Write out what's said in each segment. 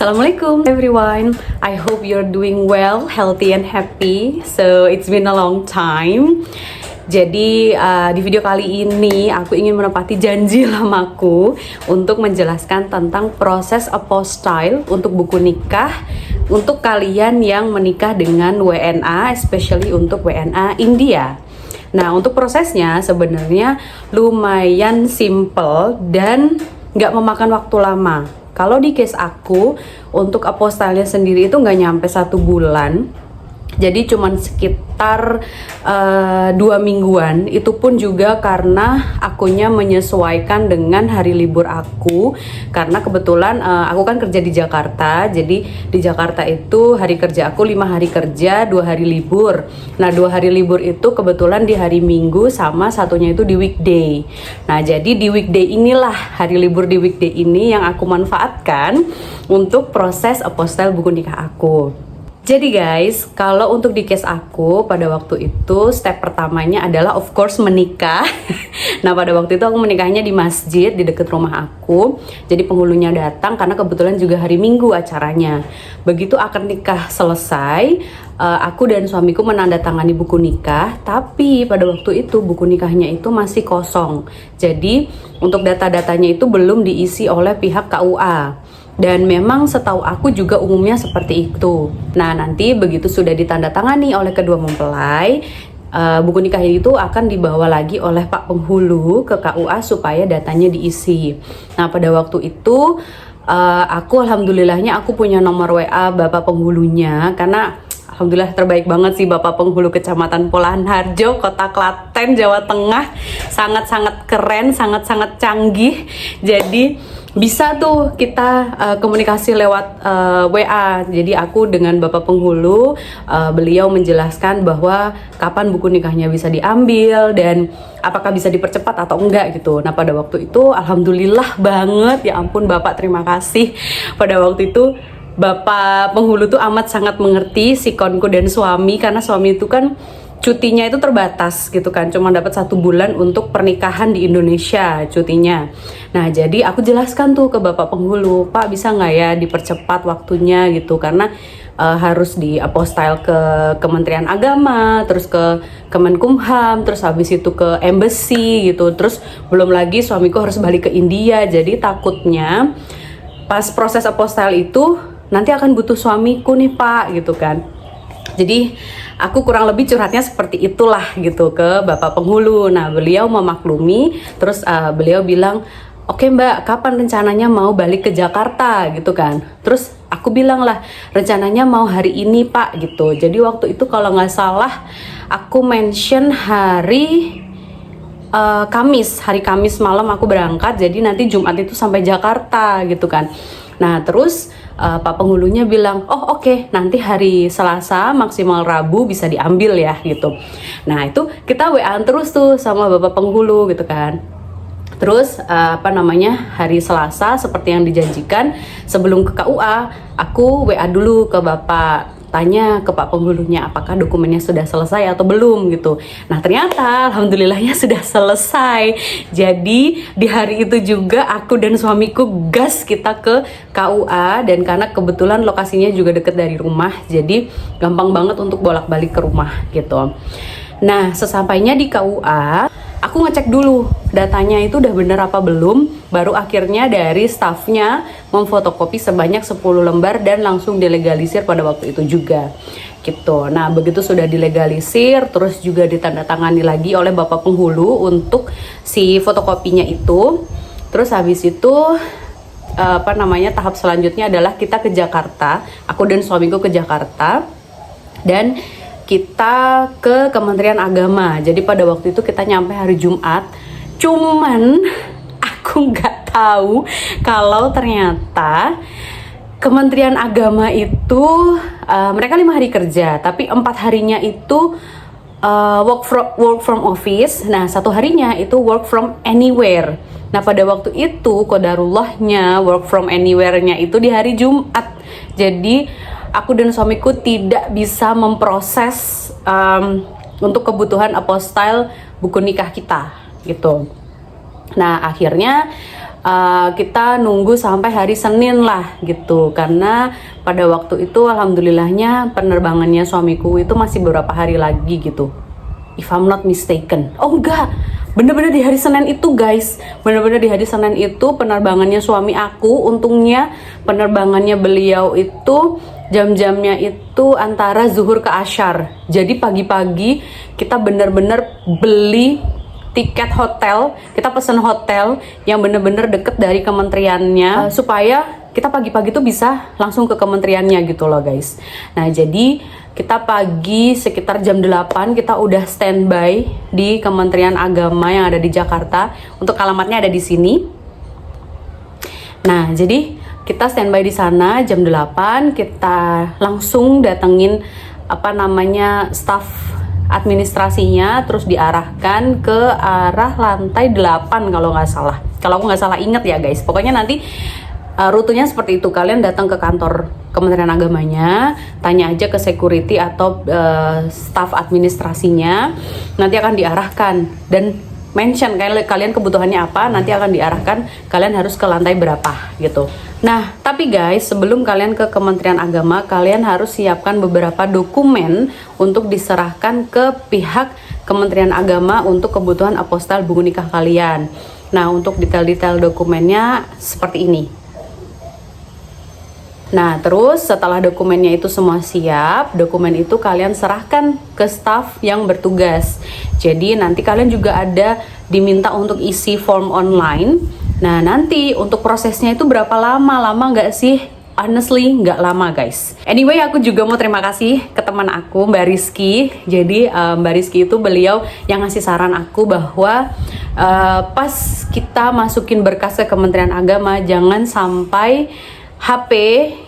Assalamualaikum everyone. I hope you're doing well, healthy and happy. So it's been a long time. Jadi di video kali ini aku ingin menepati janji lamaku untuk menjelaskan tentang proses apostille untuk buku nikah untuk kalian yang menikah dengan WNA, especially untuk WNA India. Nah, untuk prosesnya sebenarnya lumayan simple dan nggak memakan waktu lama. Kalau di case aku, untuk apostille sendiri itu nggak nyampe 1 bulan. Jadi cuman sekitar 2 mingguan. Itu pun juga karena akunya menyesuaikan dengan hari libur aku. Karena kebetulan aku kan kerja di Jakarta. Jadi di Jakarta itu hari kerja aku 5 hari kerja, 2 hari libur. Nah 2 hari libur itu kebetulan di hari Minggu sama satunya itu di weekday. Nah jadi di weekday inilah, hari libur di weekday ini yang aku manfaatkan untuk proses apostille buku nikah aku. Jadi guys, kalau untuk di case aku pada waktu itu step pertamanya adalah of course menikah. Nah pada waktu itu aku menikahnya di masjid di dekat rumah aku. Jadi penghulunya datang karena kebetulan juga hari Minggu acaranya. Begitu akad nikah selesai, aku dan suamiku menandatangani buku nikah. Tapi pada waktu itu buku nikahnya itu masih kosong. Jadi untuk data-datanya itu belum diisi oleh pihak KUA. Dan memang setahu aku juga umumnya seperti itu. Nah nanti begitu sudah ditandatangani oleh kedua mempelai, buku nikah itu akan dibawa lagi oleh Pak Penghulu ke KUA supaya datanya diisi. Nah pada waktu itu aku alhamdulillahnya aku punya nomor WA Bapak Penghulunya, karena alhamdulillah terbaik banget sih Bapak Penghulu Kecamatan Polahan Harjo, Kota Klaten, Jawa Tengah. Sangat-sangat keren, sangat-sangat canggih. Jadi bisa tuh kita komunikasi lewat WA. Jadi aku dengan Bapak Penghulu, beliau menjelaskan bahwa kapan buku nikahnya bisa diambil dan apakah bisa dipercepat atau enggak gitu. Nah pada waktu itu alhamdulillah banget, ya ampun Bapak terima kasih. Pada waktu itu Bapak Penghulu tuh amat sangat mengerti sikonku dan suami, karena suami itu kan cutinya itu terbatas gitu kan, cuma dapat 1 bulan untuk pernikahan di Indonesia cutinya. Nah jadi aku jelaskan tuh ke Bapak Penghulu, Pak bisa nggak ya dipercepat waktunya gitu, karena harus di apostille ke Kementerian Agama, terus ke Kemenkumham, terus habis itu ke embassy gitu, terus belum lagi suamiku harus balik ke India. Jadi takutnya pas proses apostille itu nanti akan butuh suamiku nih Pak gitu kan. Jadi aku kurang lebih curhatnya seperti itulah gitu ke Bapak Penghulu. Nah beliau memaklumi, terus beliau bilang, oke Mbak, kapan rencananya mau balik ke Jakarta gitu kan. Terus aku bilang lah, rencananya mau hari ini Pak gitu. Jadi waktu itu kalau nggak salah aku mention hari hari Kamis malam aku berangkat. Jadi nanti Jumat itu sampai Jakarta gitu kan. Nah terus Pak Penghulunya bilang, oh oke, nanti hari Selasa maksimal Rabu bisa diambil ya gitu. Nah itu kita WA-an terus tuh sama Bapak Penghulu gitu kan. Terus hari Selasa seperti yang dijanjikan sebelum ke KUA, aku WA dulu ke Bapak, tanya ke Pak Penghulunya apakah dokumennya sudah selesai atau belum gitu. Nah ternyata alhamdulillahnya sudah selesai. Jadi di hari itu juga aku dan suamiku gas kita ke KUA, dan karena kebetulan lokasinya juga deket dari rumah, jadi gampang banget untuk bolak-balik ke rumah gitu. Nah sesampainya di KUA, aku ngecek dulu datanya itu udah bener apa belum, baru akhirnya dari staffnya memfotokopi sebanyak 10 lembar dan langsung dilegalisir pada waktu itu juga gitu. Nah begitu sudah dilegalisir, terus juga ditandatangani lagi oleh Bapak Penghulu untuk si fotokopinya itu. Terus habis itu tahap selanjutnya adalah kita ke Jakarta, aku dan suamiku ke Jakarta dan kita ke Kementerian Agama. Jadi pada waktu itu kita nyampe hari Jumat. Cuman aku nggak tahu kalau ternyata Kementerian Agama itu mereka 5 hari kerja, tapi 4 harinya itu work from office. Nah 1 harinya itu work from anywhere. Nah pada waktu itu qadarullahnya work from anywhere-nya itu di hari Jumat. Jadi aku dan suamiku tidak bisa memproses untuk kebutuhan apostille buku nikah kita gitu. Nah akhirnya kita nunggu sampai hari Senin lah gitu, karena pada waktu itu alhamdulillahnya penerbangannya suamiku itu masih beberapa hari lagi gitu, if I'm not mistaken. Oh enggak, bener-bener di hari Senin itu guys, bener-bener di hari Senin itu penerbangannya suami aku. Untungnya penerbangannya beliau itu jam-jamnya itu antara zuhur ke asyar, jadi pagi-pagi kita bener-bener beli tiket hotel, kita pesen hotel yang bener-bener deket dari kementeriannya, supaya kita pagi-pagi tuh bisa langsung ke kementeriannya gitu loh guys. Nah jadi kita pagi sekitar jam 8 kita udah standby di Kementerian Agama yang ada di Jakarta. Untuk alamatnya ada di sini. Nah jadi kita standby di sana jam 8, kita langsung datengin staf administrasinya, terus diarahkan ke arah lantai 8 kalau nggak salah. Kalau aku nggak salah inget ya guys. Pokoknya nanti rutenya seperti itu. Kalian datang ke kantor Kementerian Agamanya, tanya aja ke security atau staf administrasinya, nanti akan diarahkan dan mention kalian kebutuhannya apa, nanti akan diarahkan kalian harus ke lantai berapa gitu. Nah, tapi guys, sebelum kalian ke Kementerian Agama, kalian harus siapkan beberapa dokumen untuk diserahkan ke pihak Kementerian Agama untuk kebutuhan apostil buku nikah kalian. Nah, untuk detail-detail dokumennya seperti ini. Nah, terus setelah dokumennya itu semua siap, dokumen itu kalian serahkan ke staf yang bertugas. Jadi nanti kalian juga ada diminta untuk isi form online. Nah, nanti untuk prosesnya itu berapa lama? Lama nggak sih? Honestly, nggak lama guys. Anyway, aku juga mau terima kasih ke teman aku, Mbak Rizky. Jadi Mbak Rizky itu beliau yang ngasih saran aku bahwa pas kita masukin berkas ke Kementerian Agama, jangan sampai HP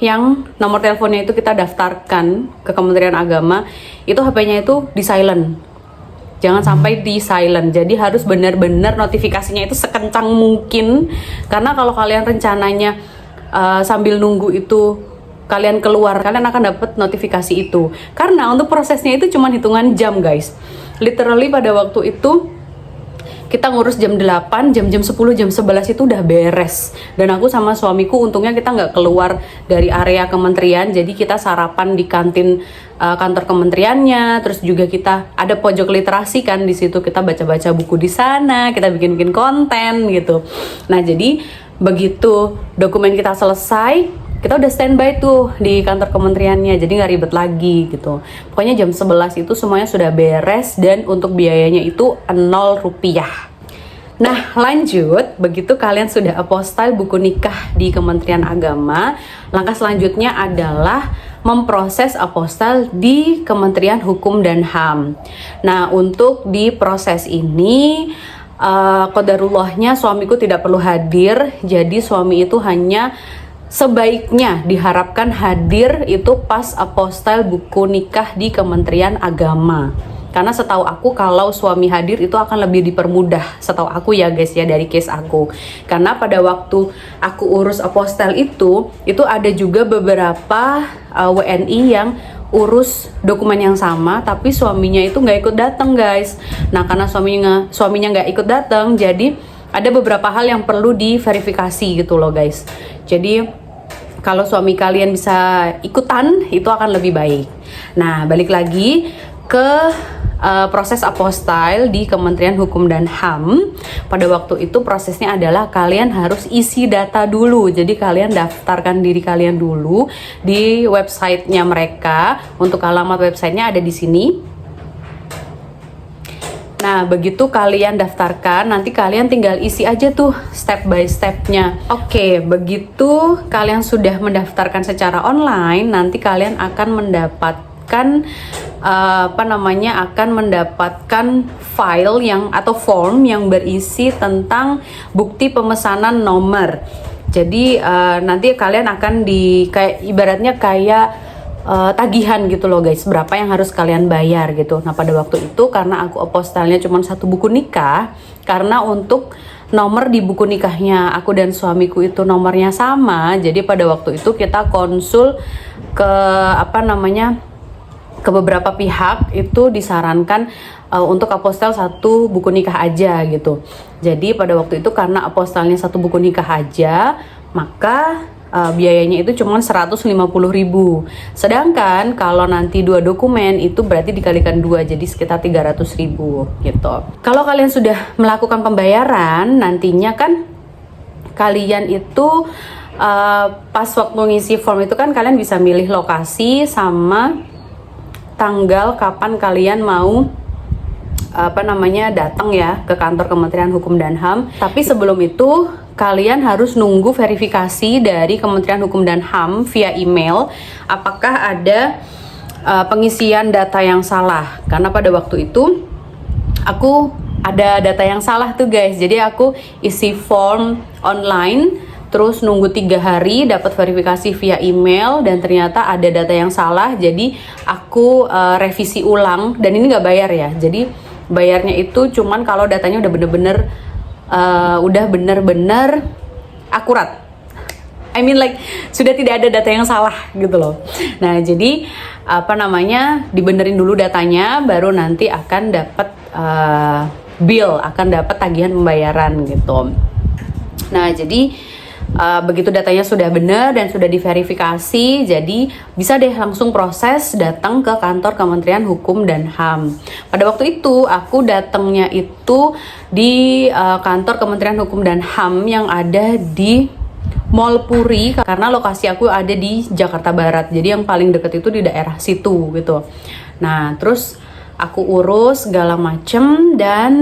yang nomor teleponnya itu kita daftarkan ke Kementerian Agama, itu HP-nya itu di silent. Jangan sampai di silent. Jadi harus benar-benar notifikasinya itu sekencang mungkin. Karena kalau kalian rencananya sambil nunggu itu kalian keluar, kalian akan dapat notifikasi itu. Karena untuk prosesnya itu cuma hitungan jam guys. Literally pada waktu itu kita ngurus jam 8, jam 10, jam 11 itu udah beres. Dan aku sama suamiku untungnya kita nggak keluar dari area kementerian, jadi kita sarapan di kantin kantor kementeriannya. Terus juga kita ada pojok literasi kan di situ, kita baca-baca buku di sana, kita bikin-bikin konten gitu. Nah jadi begitu dokumen kita selesai, kita udah standby tuh di kantor kementeriannya, jadi nggak ribet lagi gitu. Pokoknya jam 11 itu semuanya sudah beres dan untuk biayanya itu 0 rupiah. Nah lanjut, begitu kalian sudah apostil buku nikah di Kementerian Agama, langkah selanjutnya adalah memproses apostil di Kementerian Hukum dan HAM. Nah untuk di proses ini qadarullahnya suamiku tidak perlu hadir, jadi suami itu hanya sebaiknya diharapkan hadir itu pas apostil buku nikah di Kementerian Agama. Karena setahu aku kalau suami hadir itu akan lebih dipermudah, setahu aku ya guys ya, dari case aku. Karena pada waktu aku urus apostil itu ada juga beberapa WNI yang urus dokumen yang sama, tapi suaminya itu nggak ikut datang guys. Nah karena suaminya nggak ikut datang, jadi ada beberapa hal yang perlu diverifikasi gitu loh guys. Jadi kalau suami kalian bisa ikutan, itu akan lebih baik. Nah, balik lagi ke proses apostil di Kementerian Hukum dan HAM. Pada waktu itu prosesnya adalah kalian harus isi data dulu. Jadi kalian daftarkan diri kalian dulu di websitenya mereka. Untuk alamat websitenya ada di sini. Nah, begitu kalian daftarkan, nanti kalian tinggal isi aja tuh step by stepnya. Oke, begitu kalian sudah mendaftarkan secara online, nanti kalian akan mendapatkan akan mendapatkan file atau form yang berisi tentang bukti pemesanan nomor. Jadi nanti kalian akan ibaratnya kayak tagihan gitu loh guys, berapa yang harus kalian bayar gitu. Nah pada waktu itu karena aku apostilnya cuma 1 buku nikah, karena untuk nomor di buku nikahnya aku dan suamiku itu nomornya sama, jadi pada waktu itu kita konsul ke ke beberapa pihak itu disarankan untuk apostel 1 buku nikah aja gitu. Jadi pada waktu itu karena apostelnya 1 buku nikah aja, maka biayanya itu cuma 150.000. Sedangkan kalau nanti 2 dokumen itu berarti dikalikan 2, jadi sekitar 300.000 gitu. Kalau kalian sudah melakukan pembayaran, nantinya kan kalian itu pas waktu ngisi form itu kan kalian bisa milih lokasi sama tanggal kapan kalian mau datang ya ke kantor Kementerian Hukum dan HAM. Tapi sebelum itu kalian harus nunggu verifikasi dari Kementerian Hukum dan HAM via email apakah ada pengisian data yang salah. Karena pada waktu itu aku ada data yang salah tuh guys. Jadi aku isi form online, terus nunggu 3 hari dapat verifikasi via email dan ternyata ada data yang salah. Jadi aku revisi ulang dan ini nggak bayar ya. Jadi bayarnya itu cuman kalau datanya udah bener-bener akurat. I mean like sudah tidak ada data yang salah gitu loh. Nah jadi dibenerin dulu datanya, baru nanti akan dapat bill, akan dapat tagihan pembayaran gitu. Nah jadi begitu datanya sudah benar dan sudah diverifikasi, jadi bisa deh langsung proses datang ke kantor Kementerian Hukum dan HAM. Pada waktu itu aku datangnya itu di kantor Kementerian Hukum dan HAM yang ada di Mall Puri, karena lokasi aku ada di Jakarta Barat, jadi yang paling deket itu di daerah situ gitu. Nah terus aku urus segala macem dan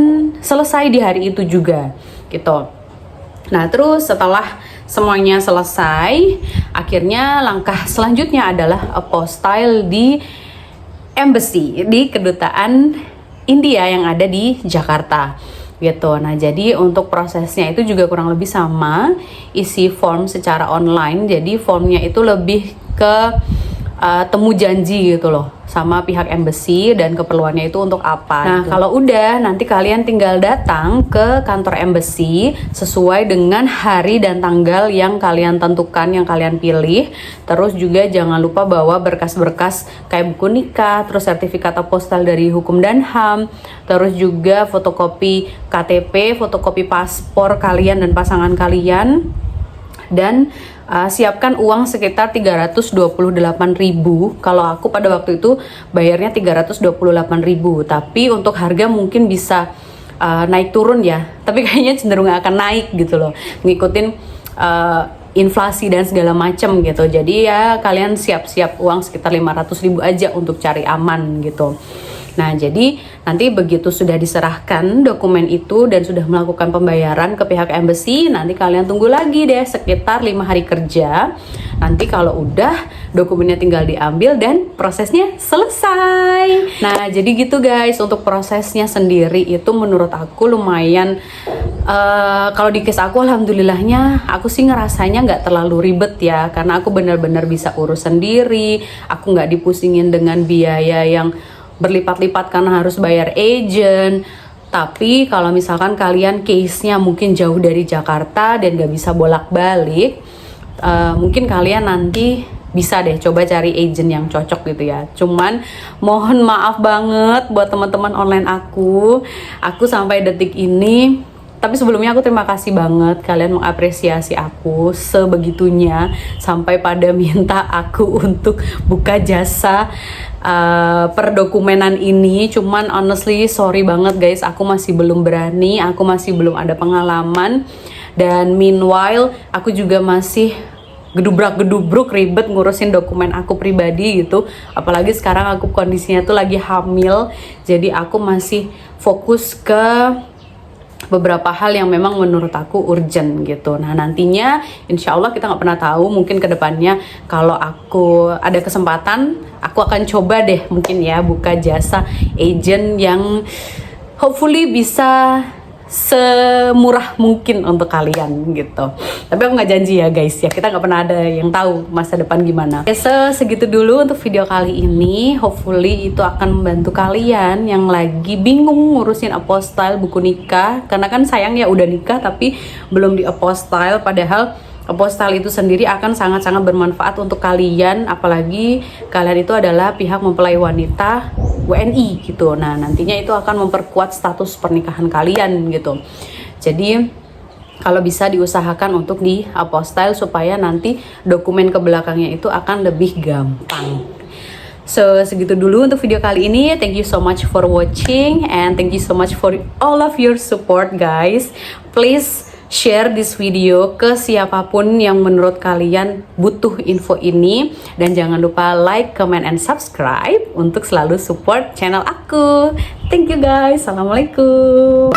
selesai di hari itu juga gitu. Nah terus setelah semuanya selesai, akhirnya langkah selanjutnya adalah apostille di embassy, di kedutaan India yang ada di Jakarta gitu. Nah jadi untuk prosesnya itu juga kurang lebih sama, isi form secara online. Jadi formnya itu lebih ke temu janji gitu loh sama pihak embassy dan keperluannya itu untuk apa. Nah gitu. Kalau udah nanti kalian tinggal datang ke kantor embassy sesuai dengan hari dan tanggal yang kalian tentukan, yang kalian pilih. Terus juga jangan lupa bawa berkas-berkas kayak buku nikah, terus sertifikat apostel dari Hukum dan HAM, terus juga fotokopi KTP, fotokopi paspor kalian dan pasangan kalian, dan siapkan uang sekitar 328.000. Kalau aku pada waktu itu bayarnya 328.000, tapi untuk harga mungkin bisa naik turun ya, tapi kayaknya cenderung akan naik gitu loh, ngikutin inflasi dan segala macam gitu. Jadi ya kalian siap-siap uang sekitar 500.000 aja untuk cari aman gitu. Nah jadi nanti begitu sudah diserahkan dokumen itu dan sudah melakukan pembayaran ke pihak embassy, nanti kalian tunggu lagi deh sekitar 5 hari kerja. Nanti kalau udah dokumennya tinggal diambil dan prosesnya selesai. Nah jadi gitu guys, untuk prosesnya sendiri itu menurut aku lumayan kalau di case aku alhamdulillahnya aku sih ngerasanya nggak terlalu ribet ya, karena aku benar-benar bisa urus sendiri. Aku nggak dipusingin dengan biaya yang berlipat-lipat karena harus bayar agent. Tapi kalau misalkan kalian case-nya mungkin jauh dari Jakarta dan gak bisa bolak-balik, mungkin kalian nanti bisa deh coba cari agent yang cocok gitu ya. Cuman mohon maaf banget buat teman-teman online aku sampai detik ini. Tapi sebelumnya aku terima kasih banget kalian mengapresiasi aku sebegitunya sampai pada minta aku untuk buka jasa perdokumenan ini. Cuman honestly sorry banget guys, aku masih belum berani, aku masih belum ada pengalaman. Dan meanwhile aku juga masih gedubrak-gedubruk ribet ngurusin dokumen aku pribadi gitu. Apalagi sekarang aku kondisinya tuh lagi hamil, jadi aku masih fokus ke beberapa hal yang memang menurut aku urgent gitu. Nah nantinya insya Allah kita nggak pernah tahu, mungkin kedepannya kalau aku ada kesempatan aku akan coba deh mungkin ya buka jasa agent yang hopefully bisa semurah mungkin untuk kalian gitu. Tapi aku nggak janji ya guys ya, kita nggak pernah ada yang tahu masa depan gimana. Oke, segitu dulu untuk video kali ini. Hopefully itu akan membantu kalian yang lagi bingung ngurusin apostille buku nikah, karena kan sayang ya udah nikah tapi belum di apostille, padahal apostille itu sendiri akan sangat-sangat bermanfaat untuk kalian, apalagi kalian itu adalah pihak mempelai wanita WNI gitu. Nah, nantinya itu akan memperkuat status pernikahan kalian gitu. Jadi kalau bisa diusahakan untuk di apostille supaya nanti dokumen ke belakangnya itu akan lebih gampang. So, segitu dulu untuk video kali ini. Thank you so much for watching and thank you so much for all of your support, guys. Please share this video ke siapapun yang menurut kalian butuh info ini, dan jangan lupa like, comment, and subscribe untuk selalu support channel aku. Thank you guys. Assalamualaikum.